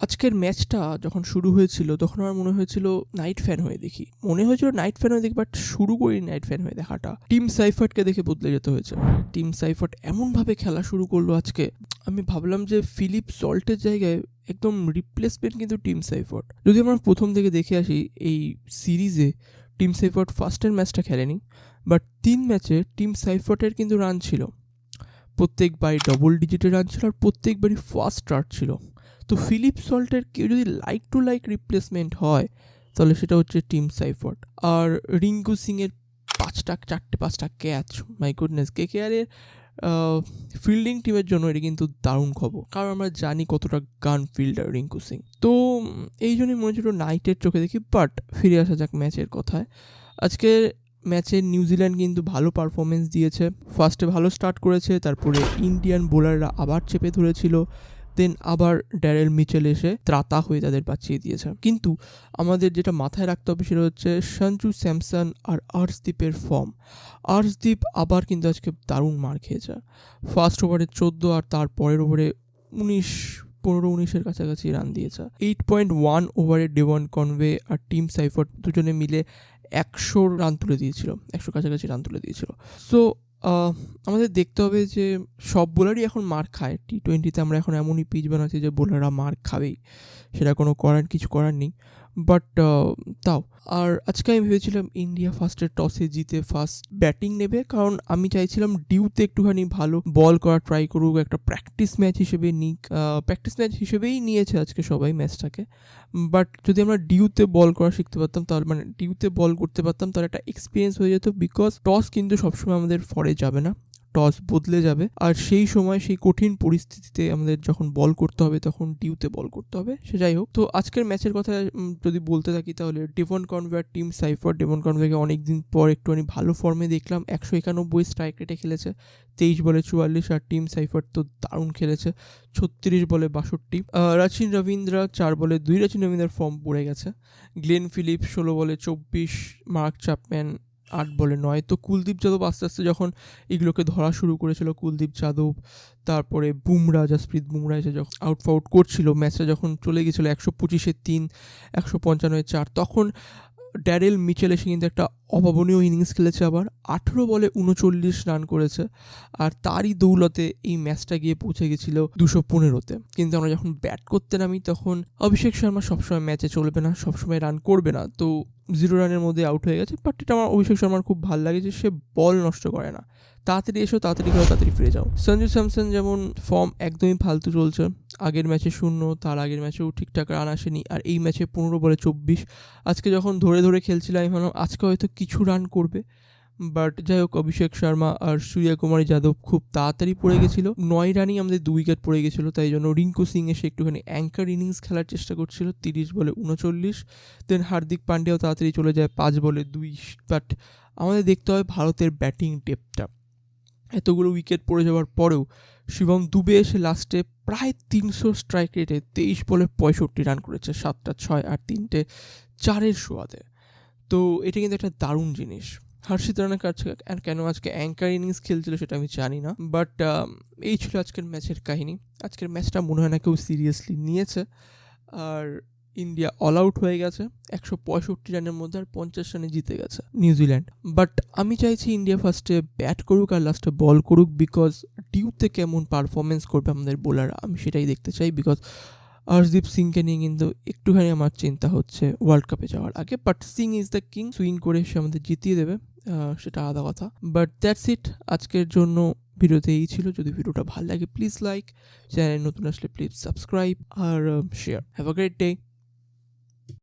আজকের ম্যাচটা যখন শুরু হয়েছিল তখন আমার মনে হয়েছিল নাইট ফ্যান হয়ে দেখি, বাট শুরু করি নাইট ফ্যান হয়ে দেখাটা। টিম সাইফার্টকে দেখে বদলে যেতে হয়েছে। টিম সাইফার্ট এমনভাবে খেলা শুরু করলো আজকে, আমি ভাবলাম যে ফিলিপ সল্টের জায়গায় একদম রিপ্লেসমেন্ট কিন্তু টিম সাইফার্ট। যদি আমরা প্রথম থেকে দেখে আসি, এই সিরিজে টিম সাইফার্ট ফার্স্টের ম্যাচটা খেলেনি, বাট 3 ম্যাচে টিম সাইফার্টের কিন্তু রান ছিল, প্রত্যেকবারই ডবল ডিজিটের রান ছিল আর প্রত্যেকবারই ফার্স্ট স্টার্ট ছিল। তো ফিলিপ সল্টের কেউ যদি লাইক টু লাইক রিপ্লেসমেন্ট হয় তাহলে সেটা হচ্ছে টিম সাইফার্ট। আর রিঙ্কু সিংয়ের 4-5টা ক্যাচ, মাই গুডনেস। কেকেআরের ফিল্ডিং টিমের জন্য এটা কিন্তু দারুণ খবর, কারণ আমরা জানি কতটা গান ফিল্ডার রিঙ্কু সিং। তো এই জন্যই মনে হচ্ছিল নাইটের চোখে দেখি। বাট ফিরে আসা যাক ম্যাচের কথায়। আজকের ম্যাচে নিউজিল্যান্ড কিন্তু ভালো পারফরমেন্স দিয়েছে। ফার্স্টে ভালো স্টার্ট করেছে, তারপরে ইন্ডিয়ান বোলাররা আবার চেপে ধরেছিল, দেন আবার ড্যারেল মিচেল এসে ত্রাতা হয়ে তাদের বাঁচিয়ে দিয়েছে। কিন্তু আমাদের যেটা মাথায় রাখতে হবে সেটা হচ্ছে সঞ্জু স্যামসন আর আর্শদীপের ফর্ম। আর্শদীপ আবার কিন্তু আজকে দারুণ মার খেয়েছে। ফার্স্ট ওভারে 14 আর তার পরের ওভারে 15-19 কাছাকাছি রান দিয়েছে। 8.1 ওভারে ডেভন কনওয়ে আর টিম সাইফার্ট দুজনে মিলে 100 রান তুলে দিয়েছিল, 100 কাছাকাছি রান তুলে দিয়েছিল। সো আমাদের দেখতে হবে যে সব বোলারই এখন মার খায়। T20-তে আমরা এখন এমনই পিচ বানাচ্ছি যে বোলাররা মার খাবেই, সেটা কোনো কিছু করার নেই। বাট তাও আর আজকে আমি ভেবেছিলাম ইন্ডিয়া ফার্স্টের টসে জিতে ফার্স্ট ব্যাটিং নেবে, কারণ আমি চাইছিলাম ডিউতে একটুখানি ভালো বল করা ট্রাই করুক, একটা প্র্যাকটিস ম্যাচ হিসেবে নিক। প্র্যাকটিস ম্যাচ হিসেবেই নিয়েছে আজকে সবাই ম্যাচটাকে। বাট যদি আমরা ডিউতে বল করা শিখতে পারতাম, তাহলে ডিউতে বল করতে পারতাম, তাহলে একটা এক্সপিরিয়েন্স হয়ে যেত। বিকজ টস কিন্তু সবসময় আমাদের ফরে যাবে না, টস বদলে যাবে। আর সেই সময় সেই কঠিন পরিস্থিতিতে আমাদের যখন বল করতে হবে তখন ডিউতে বল করতে হবে। সে যাই হোক, তো আজকের ম্যাচের কথা যদি বলতে থাকি তাহলে ডেভন কনওয়ে আর টিম সাইফার্ট। ডেভন কনওয়েকে অনেকদিন পর একটুখানি ভালো ফর্মে দেখলাম, 191 স্ট্রাইক রেটে খেলেছে, 23 বলে 44। আর টিম সাইফার্ট তো দারুণ খেলেছে, 36 বলে 62। রাচিন রবীন্দ্র 4 বলে 2, রাচিন রবীন্দ্রার ফর্ম পড়ে গেছে। গ্লেন ফিলিপ 16 বলে 24, মার্ক চ্যাপম্যান 8 বলে 9। তো কুলদীপ যাদব আস্তে আস্তে যখন এগুলোকে ধরা শুরু করেছিল, কুলদীপ যাদব, তারপরে জাসপ্রীত বুমরা এসে যখন আউট করছিল, ম্যাচটা যখন চলে গেছিলো 125-এ 3, 155-এ 4, তখন ড্যারেল মিচেল এসে কিন্তু একটা অভাবনীয় ইনিংস খেলেছে। আবার 18 বলে 39 রান করেছে, আর তারই দৌলতে এই ম্যাচটা গিয়ে পৌঁছে গেছিলো 215-তে। কিন্তু আমরা যখন ব্যাট করতে নামি তখন অভিষেক শর্মা সবসময় ম্যাচে চলবে না, সবসময় রান করবে না, তো 0 রানের মধ্যে আউট হয়ে গেছে। বাট এটা আমার অভিষেক শর্মার খুব ভালো লাগে যে সে বল নষ্ট করে না, তাড়াতাড়ি এসো, তাড়াতাড়ি খেলো, তাড়াতাড়ি ফিরে যাও। সঞ্জু স্যামসন যেমন ফর্ম একদমই ফালতু চলছে, আগের ম্যাচে 0, তার আগের ম্যাচেও ঠিকঠাক রান আসেনি, আর এই ম্যাচে 15 বলে 24। আজকে যখন ধরে ধরে খেলছিলাম আমি ভাবলাম আজকে হয়তো কিছু রান করবে, বাট যাই হোক, অভিষেক শর্মা আর সূর্যকুমার যাদব খুব তাড়াতাড়ি পড়ে গেছিলো। 9 রানেই আমাদের 2 উইকেট পড়ে গেছিলো, তাই জন্য রিঙ্কু সিং এসে একটুখানি অ্যাঙ্কার ইনিংস খেলার চেষ্টা করছিল, 30 বলে 39। দেন হার্দিক পান্ডিয়াও তাড়াতাড়ি চলে যায় 5 বলে 2। বাট আমাদের দেখতে হয় ভারতের ব্যাটিং ডেপথটা। এতগুলো উইকেট পড়ে যাওয়ার পরেও শিবম দুবে এসে লাস্টে প্রায় 300 স্ট্রাইক রেটে 23 বলে 65 রান করেছে, 7টা 6 আর 3টে 4-এর শোয়াতে। তো এটা কিন্তু একটা দারুণ জিনিস। হর্ষিত রানার কাছে কেন আজকে অ্যাঙ্কার ইনিংস খেলছিল সেটা আমি জানি না, বাট এই ছিল আজকের ম্যাচের কাহিনী। আজকের ম্যাচটা মনে হয় না কেউ সিরিয়াসলি নিয়েছে, আর ইন্ডিয়া অল আউট হয়ে গেছে 165 রানের মধ্যে, আর 50 রানে জিতে গেছে নিউজিল্যান্ড। বাট আমি চাইছি ইন্ডিয়া ফার্স্টে ব্যাট করুক আর লাস্টে বল করুক, বিকজ ডিউতে কেমন পারফরমেন্স করবে আমাদের বোলার আমি সেটাই দেখতে চাই। বিকজ হরদীপ সিংকে নিয়ে কিন্তু একটুখানি আমার চিন্তা হচ্ছে ওয়ার্ল্ড কাপে যাওয়ার আগে। But Singh is the king, swing করে সে আমাদের জিতিয়ে দেবে, সেটা আলাদা কথা। বাট দ্যাটস ইট আজকের জন্য। ভিডিওতে এই ছিল। যদি ভিডিওটা ভালো লাগে প্লিজ লাইক, চ্যানেল নতুন আসলে প্লিজ সাবস্ক্রাইব আর share. Have a great day.